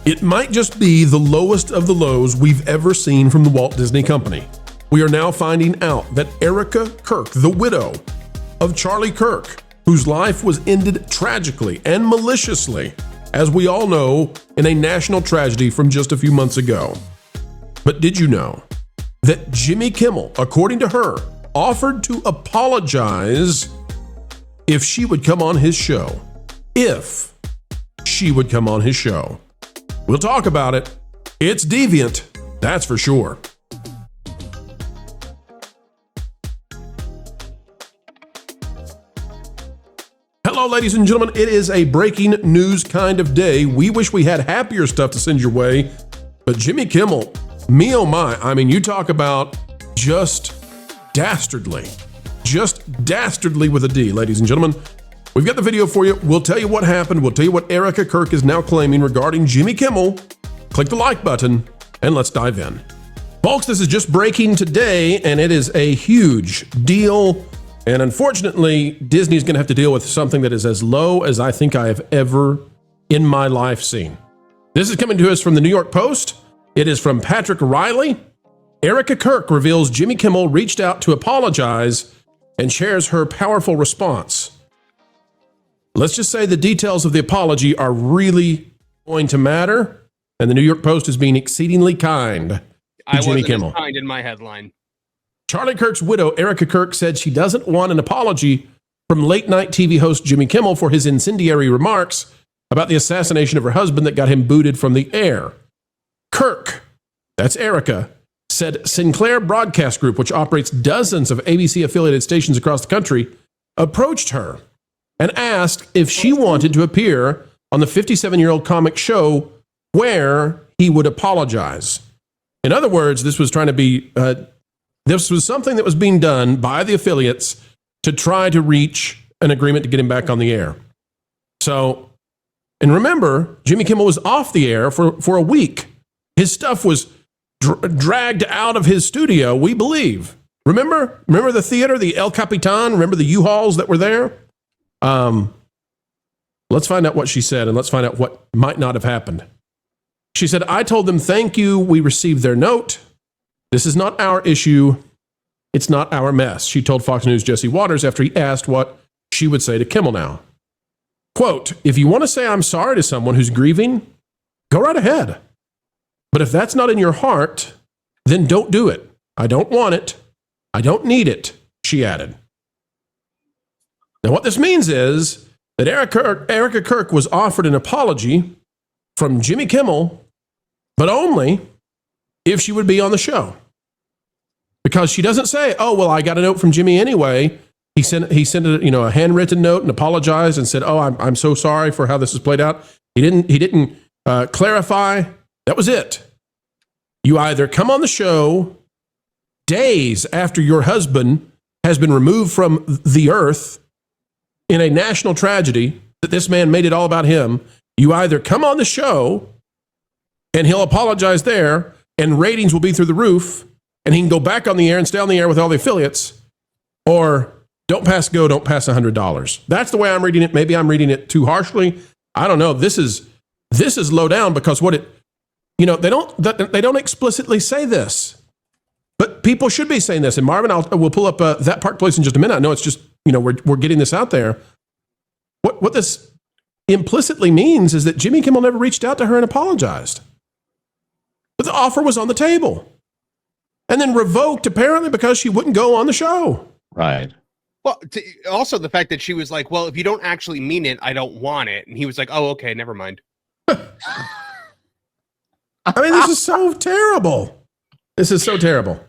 It might just be the lowest of the lows we've ever seen from the Walt Disney Company. We are now finding out that Erika Kirk, the widow of Charlie Kirk, whose life was ended tragically and maliciously, as we all know, in a national tragedy from just a few months ago. But did you know that Jimmy Kimmel, according to her, offered to apologize if she would come on his show? If she would come on his show. We'll talk about it. It's deviant, that's for sure. Hello, ladies and gentlemen. It is a breaking news kind of day. We wish we had happier stuff to send your way, but Jimmy Kimmel, me oh my, I mean, you talk about just dastardly with a D, ladies and gentlemen. We've got the video for you. We'll tell you what happened. We'll tell you what Erika Kirk is now claiming regarding Jimmy Kimmel. Click the like button and let's dive in. Folks, this is just breaking today, and it is a huge deal. And unfortunately, Disney's going to have to deal with something that is as low as I think I have ever in my life seen. This is coming to us from the New York Post. It is from Patrick Riley. Erika Kirk reveals Jimmy Kimmel reached out to apologize and shares her powerful response. Let's just say the details of the apology are really going to matter, and the New York Post is being exceedingly kind to Jimmy Kimmel. I wasn't as kind in my headline. Charlie Kirk's widow, Erika Kirk, said she doesn't want an apology from late-night TV host Jimmy Kimmel for his incendiary remarks about the assassination of her husband that got him booted from the air. Kirk, that's Erika, said Sinclair Broadcast Group, which operates dozens of ABC-affiliated stations across the country, approached her and asked if she wanted to appear on the 57-year-old comic show where he would apologize. In other words, this was something that was being done by the affiliates to try to reach an agreement to get him back on the air. So, and remember, Jimmy Kimmel was off the air for a week. His stuff was dragged out of his studio, we believe. Remember the theater, the El Capitan? Remember the U-Hauls that were there? Let's find out what she said, and let's find out what might not have happened. She said, I told them, thank you. We received their note. This is not our issue. It's not our mess, she told Fox News' Jesse Waters after he asked what she would say to Kimmel now. Quote, if you want to say I'm sorry to someone who's grieving, go right ahead. But if that's not in your heart, then don't do it. I don't want it. I don't need it, she added. Now, what this means is that Erika Kirk was offered an apology from Jimmy Kimmel, but only if she would be on the show. Because she doesn't say, oh, well, I got a note from Jimmy anyway. He sent a handwritten note and apologized and said, oh, I'm so sorry for how this has played out. He didn't clarify. That was it. You either come on the show days after your husband has been removed from the earth in a national tragedy that this man made it all about him. You either come on the show and he'll apologize there and ratings will be through the roof and he can go back on the air and stay on the air with all the affiliates, or don't pass go, don't pass $100. That's the way I'm reading it. Maybe I'm reading it too harshly. I don't know. This is low down because they don't explicitly say this, but people should be saying this. And Marvin, we'll pull up That Park Place in just a minute. I know it's just, we're getting this out there. What this implicitly means is that Jimmy Kimmel never reached out to her and apologized. But the offer was on the table and then revoked apparently because she wouldn't go on the show. Right. Well, also the fact that she was like, well, if you don't actually mean it, I don't want it. And he was like, oh, okay, never mind. I mean, this is so terrible. This is so terrible.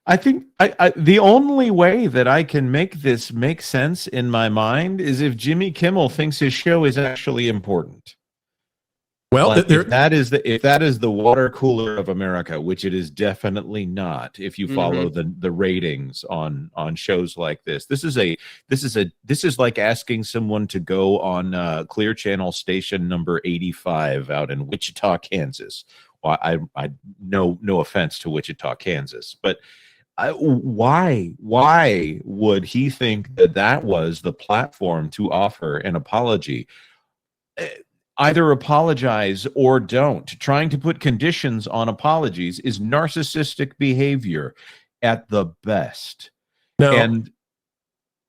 I think the only way that I can make this make sense in my mind is if Jimmy Kimmel thinks his show is actually important. Well, if that is the water cooler of America, which it is definitely not. If you follow the ratings on shows like this, this is like asking someone to go on Clear Channel station number 85 out in Wichita, Kansas. Well, I no offense to Wichita, Kansas, but why would he think that was the platform to offer an apology? Either apologize or don't. Trying to put conditions on apologies is narcissistic behavior at the best. Now, And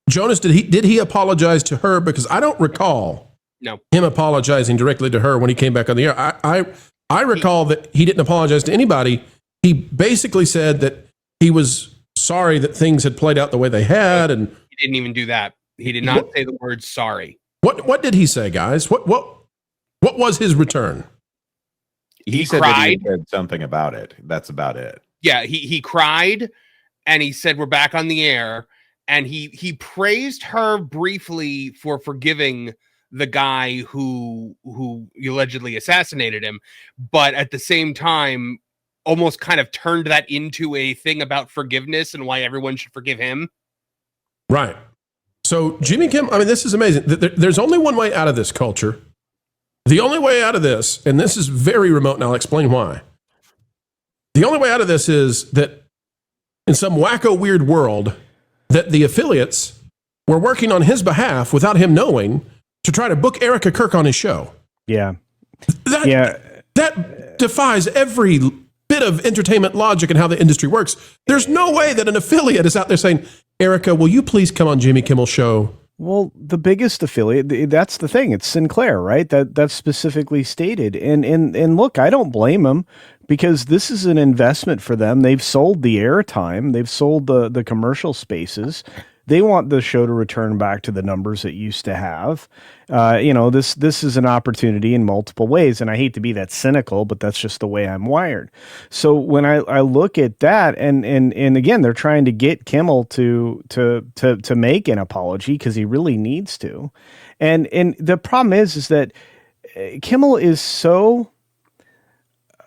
Jonas, did he apologize to her? Because I don't recall him apologizing directly to her when he came back on the air. I recall that he didn't apologize to anybody. He basically said that he was sorry that things had played out the way they had, and he didn't even do that. He did not say the word sorry. What did he say, guys? What was his return? He said cried. that he said something about it. That's about it. Yeah, he cried, and he said, "We're back on the air." And he praised her briefly for forgiving the guy who allegedly assassinated him, but at the same time, almost kind of turned that into a thing about forgiveness and why everyone should forgive him. Right. So Jimmy Kimmel, I mean, this is amazing. There's only one way out of this culture. The only way out of this, and this is very remote, and I'll explain why. The only way out of this is that in some wacko weird world, that the affiliates were working on his behalf without him knowing to try to book Erika Kirk on his show. Yeah. That defies every bit of entertainment logic and how the industry works. There's no way that an affiliate is out there saying, Erika, will you please come on Jimmy Kimmel's show? Well, the biggest affiliate, that's the thing. It's Sinclair, right? That's specifically stated. And look, I don't blame them because this is an investment for them. They've sold the airtime. They've sold the commercial spaces. They want the show to return back to the numbers it used to have. This is an opportunity in multiple ways. And I hate to be that cynical, but that's just the way I'm wired. So when I look at that, and again, they're trying to get Kimmel to make an apology because he really needs to. And the problem is that Kimmel is so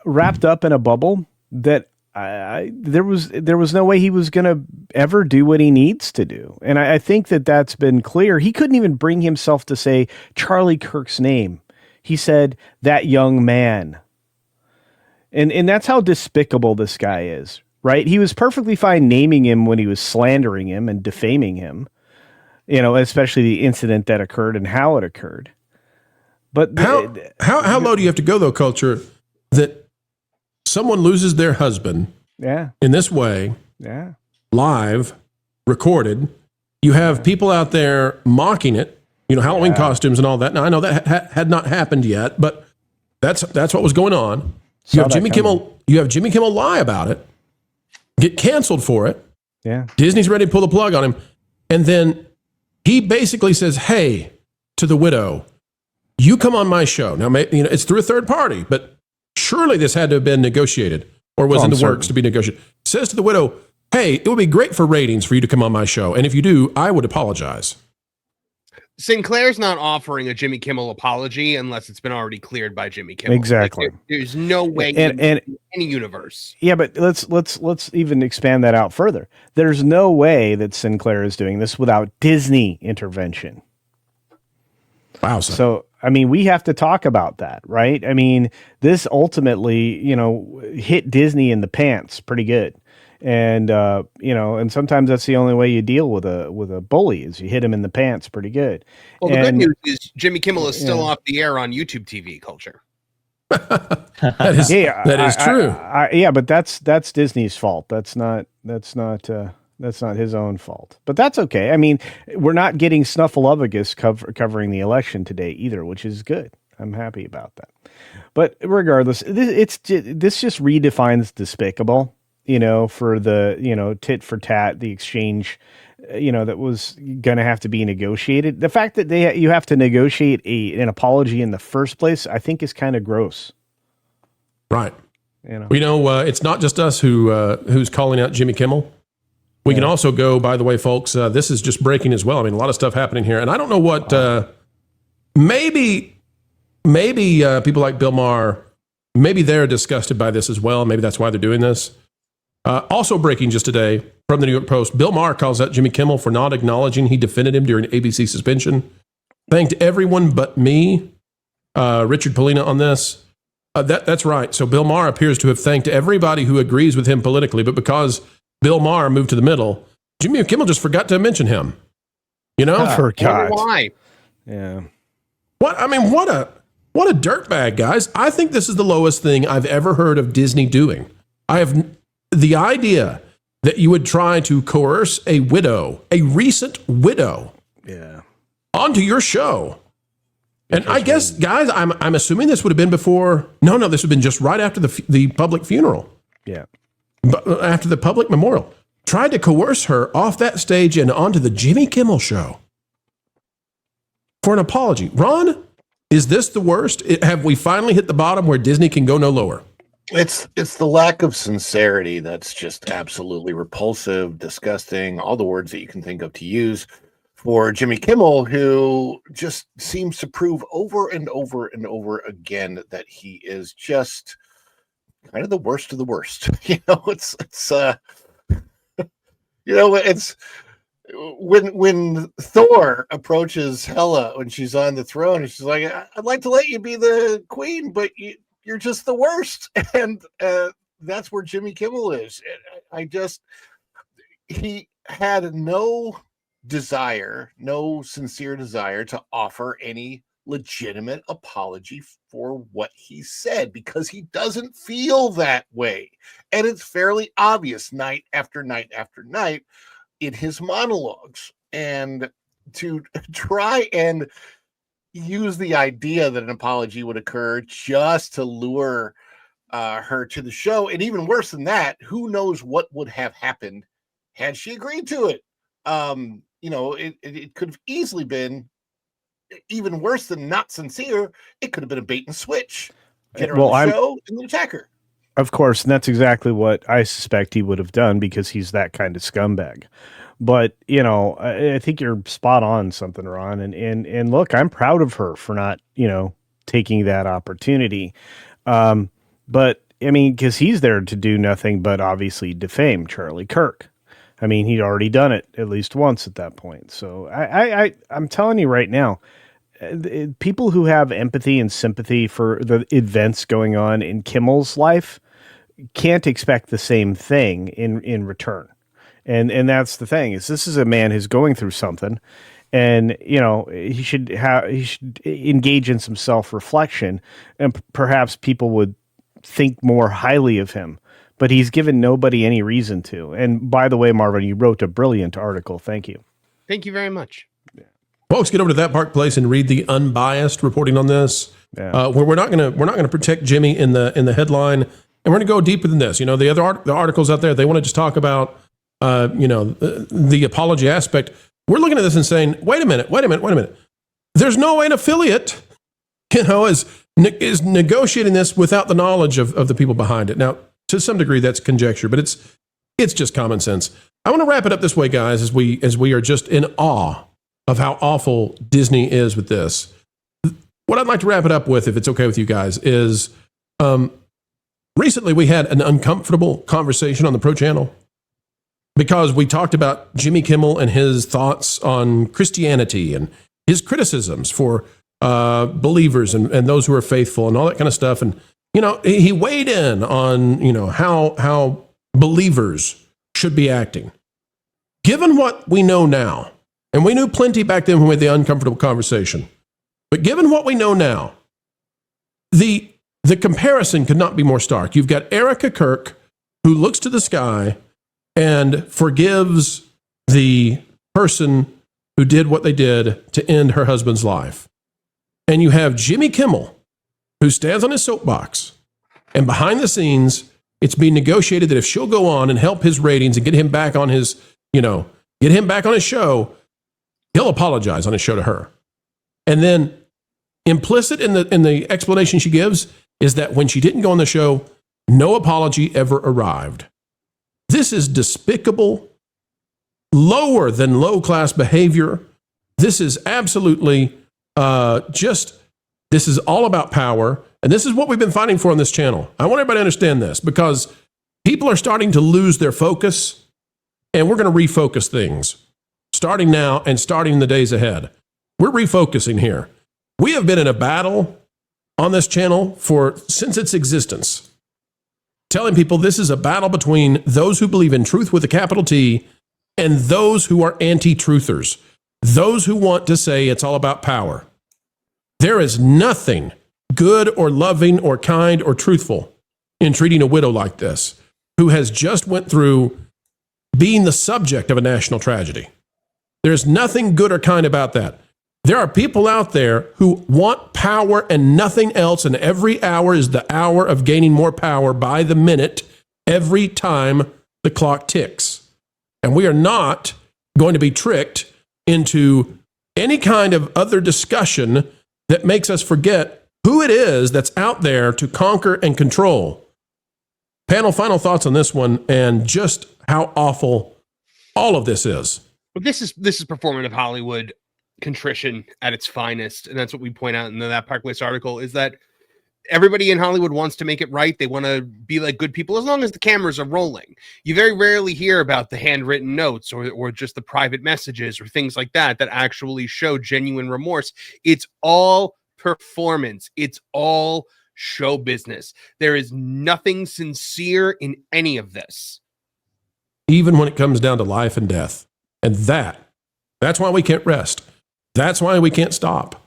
wrapped up in a bubble that there was no way he was going to ever do what he needs to do. And I think that's been clear. He couldn't even bring himself to say Charlie Kirk's name. He said that young man. And that's how despicable this guy is, right? He was perfectly fine naming him when he was slandering him and defaming him, especially the incident that occurred and how it occurred. But how low do you have to go, though, culture, that someone loses their husband in this way, live, recorded. You have people out there mocking it, Halloween costumes and all that. Now, I know that had not happened yet, but that's what was going on. You have Jimmy Kimmel lie about it, get canceled for it. Yeah. Disney's ready to pull the plug on him. And then he basically says, hey, to the widow, you come on my show. Now, it's through a third party, but surely this had to have been negotiated or was in the works to be negotiated. Says to the widow, hey, it would be great for ratings for you to come on my show. And if you do, I would apologize. Sinclair's not offering a Jimmy Kimmel apology unless it's been already cleared by Jimmy Kimmel. Exactly. There's no way in any universe. Yeah, but let's even expand that out further. There's no way that Sinclair is doing this without Disney intervention. Wow. So we have to talk about that, right? This ultimately, hit Disney in the pants pretty good. And, and sometimes that's the only way you deal with a bully is you hit him in the pants pretty good. Well, the good news is Jimmy Kimmel is still off the air on YouTube TV culture. that is true. But that's Disney's fault. That's not his own fault, but that's okay. We're not getting Snuffleupagus covering the election today either, which is good. I'm happy about that. But regardless, this just redefines despicable, for the, tit for tat, the exchange, that was going to have to be negotiated. The fact that you have to negotiate an apology in the first place, I think is kind of gross. Right. It's not just us who's calling out Jimmy Kimmel. We can also go, by the way, folks, this is just breaking as well. A lot of stuff happening here. And I don't know what, maybe people like Bill Maher, maybe they're disgusted by this as well. Maybe that's why they're doing this. Also breaking just today from the New York Post, Bill Maher calls out Jimmy Kimmel for not acknowledging he defended him during ABC suspension. Thanked everyone but me, Richard Polina, on this. That's right. So Bill Maher appears to have thanked everybody who agrees with him politically, but because Bill Maher moved to the middle, Jimmy Kimmel just forgot to mention him. Forgot. Why? Yeah. What What a dirtbag, guys. I think this is the lowest thing I've ever heard of Disney doing. The idea that you would try to coerce a widow, a recent widow, onto your show. And I guess, guys, I'm assuming this would have been before. No, this would have been just right after the public funeral. Yeah. After the public memorial. Tried to coerce her off that stage and onto the Jimmy Kimmel show for an apology. Ron, is this the worst? Have we finally hit the bottom where Disney can go no lower? It's the lack of sincerity that's just absolutely repulsive, disgusting, all the words that you can think of to use for Jimmy Kimmel, who just seems to prove over and over and over again that he is just kind of the worst of the worst. It's when Thor approaches Hela when she's on the throne, and she's like, "I'd like to let you be the queen, but you're just the worst." And that's where Jimmy Kimmel is. He had no sincere desire to offer any legitimate apology for what he said, because he doesn't feel that way. And it's fairly obvious night after night after night in his monologues. And to try and use the idea that an apology would occur just to lure her to the show, and even worse than that, who knows what would have happened had she agreed to it. It could have easily been even worse than not sincere. It could have been a bait and switch. Get her on the show and then attack her. Of course, and that's exactly what I suspect he would have done, because he's that kind of scumbag. But, I think you're spot on something, Ron. And look, I'm proud of her for not, taking that opportunity. But, because he's there to do nothing but obviously defame Charlie Kirk. He'd already done it at least once at that point. So I'm telling you right now, people who have empathy and sympathy for the events going on in Kimmel's life can't expect the same thing in return. And that's the thing, is this is a man who's going through something, and he should engage in some self-reflection, and perhaps people would think more highly of him. But he's given nobody any reason to. And by the way, Marvin, you wrote a brilliant article. Thank you. Thank you very much. Folks, get over to That Park Place and read the unbiased reporting on this. Where we're not gonna protect Jimmy in the headline, and we're gonna go deeper than this. The other the articles out there, they want to just talk about the apology aspect. We're looking at this and saying, wait a minute. There's no way an affiliate, is negotiating this without the knowledge of the people behind it. Now, to some degree, that's conjecture, but it's just common sense. I want to wrap it up this way, guys, as we are just in awe of how awful Disney is with this. What I'd like to wrap it up with, if it's okay with you guys, is recently we had an uncomfortable conversation on the Pro Channel because we talked about Jimmy Kimmel and his thoughts on Christianity and his criticisms for believers and those who are faithful and all that kind of stuff. And he weighed in on how believers should be acting. Given what we know now, and we knew plenty back then when we had the uncomfortable conversation, but given what we know now, the comparison could not be more stark. You've got Erika Kirk, who looks to the sky and forgives the person who did what they did to end her husband's life. And you have Jimmy Kimmel, who stands on his soapbox, and behind the scenes, it's being negotiated that if she'll go on and help his ratings and get him back on his show, he'll apologize on his show to her. And then implicit in the explanation she gives is that when she didn't go on the show, no apology ever arrived. This is despicable, lower than low-class behavior. This is absolutely this is all about power. And this is what we've been fighting for on this channel. I want everybody to understand this, because people are starting to lose their focus, and we're going to refocus things starting now and starting in the days ahead. We're refocusing here. We have been in a battle on this channel since its existence, telling people this is a battle between those who believe in truth with a capital T and those who are anti-truthers, those who want to say it's all about power. There is nothing good or loving or kind or truthful in treating a widow like this, who has just went through being the subject of a national tragedy. There's nothing good or kind about that. There are people out there who want power and nothing else, and every hour is the hour of gaining more power by the minute every time the clock ticks. And we are not going to be tricked into any kind of other discussion that makes us forget who it is that's out there to conquer and control. Panel, final thoughts on this one and just how awful all of this is. But this is performative Hollywood contrition at its finest, and that's what we point out in that Park Place article, is that everybody in Hollywood wants to make it right. They want to be like good people as long as the cameras are rolling. You very rarely hear about the handwritten notes or just the private messages or things like that actually show genuine remorse. It's all performance. It's all show business. There is nothing sincere in any of this. Even when it comes down to life and death. And that's why we can't rest. That's why we can't stop.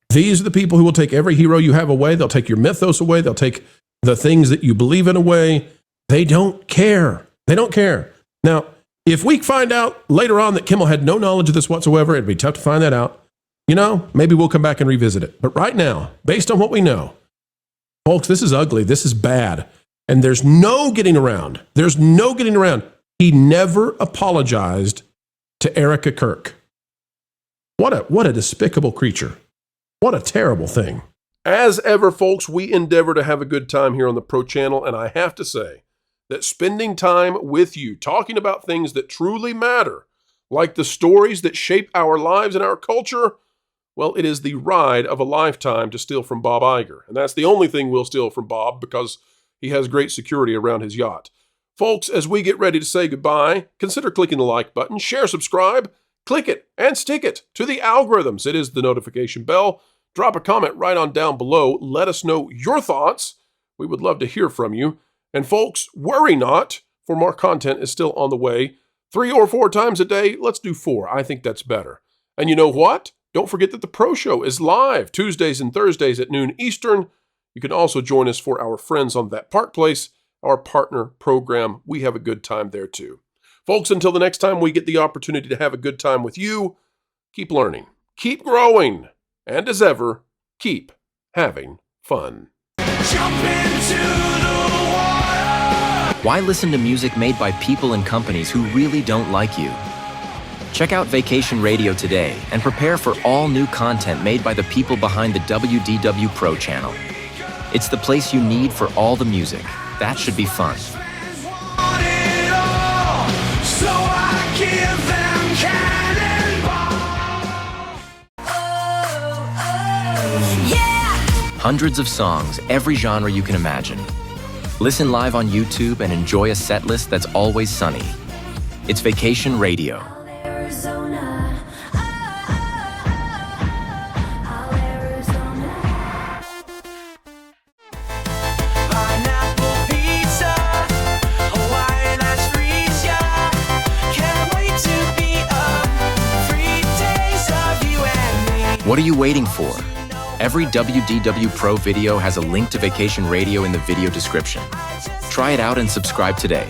These are the people who will take every hero you have away. They'll take your mythos away. They'll take the things that you believe in away. They don't care. They don't care. Now, if we find out later on that Kimmel had no knowledge of this whatsoever, it'd be tough to find that out. You know, maybe we'll come back and revisit it. But right now, based on what we know, folks, this is ugly. This is bad. And there's no getting around. There's no getting around. He never apologized to Erika Kirk. What a despicable creature. What a terrible thing. As ever, folks, we endeavor to have a good time here on the Pro Channel, and I have to say that spending time with you, talking about things that truly matter, like the stories that shape our lives and our culture, well, it is the ride of a lifetime to steal from Bob Iger. And that's the only thing we'll steal from Bob because he has great security around his yacht. Folks, as we get ready to say goodbye, consider clicking the like button, share, subscribe, click it, and stick it to the algorithms. It is the notification bell. Drop a comment right on down below. Let us know your thoughts. We would love to hear from you. And folks, worry not, for more content is still on the way. 3 or 4 times a day. Let's do 4. I think that's better. And you know what? Don't forget that the Pro Show is live Tuesdays and Thursdays at noon Eastern. You can also join us for our friends on That Park Place, our partner program. We have a good time there too. Folks, until the next time we get the opportunity to have a good time with you, keep learning, keep growing, and as ever, keep having fun. Jump into the water. Why listen to music made by people and companies who really don't like you? Check out Vacation Radio today and prepare for all new content made by the people behind the WDW Pro Channel. It's the place you need for all the music. That should be fun. So I give them cannonball. Yeah. Hundreds of songs, every genre you can imagine. Listen live on YouTube and enjoy a set list that's always sunny. It's Vacation Radio. What are you waiting for? Every WDW Pro video has a link to Vacation Radio in the video description. Try it out and subscribe today.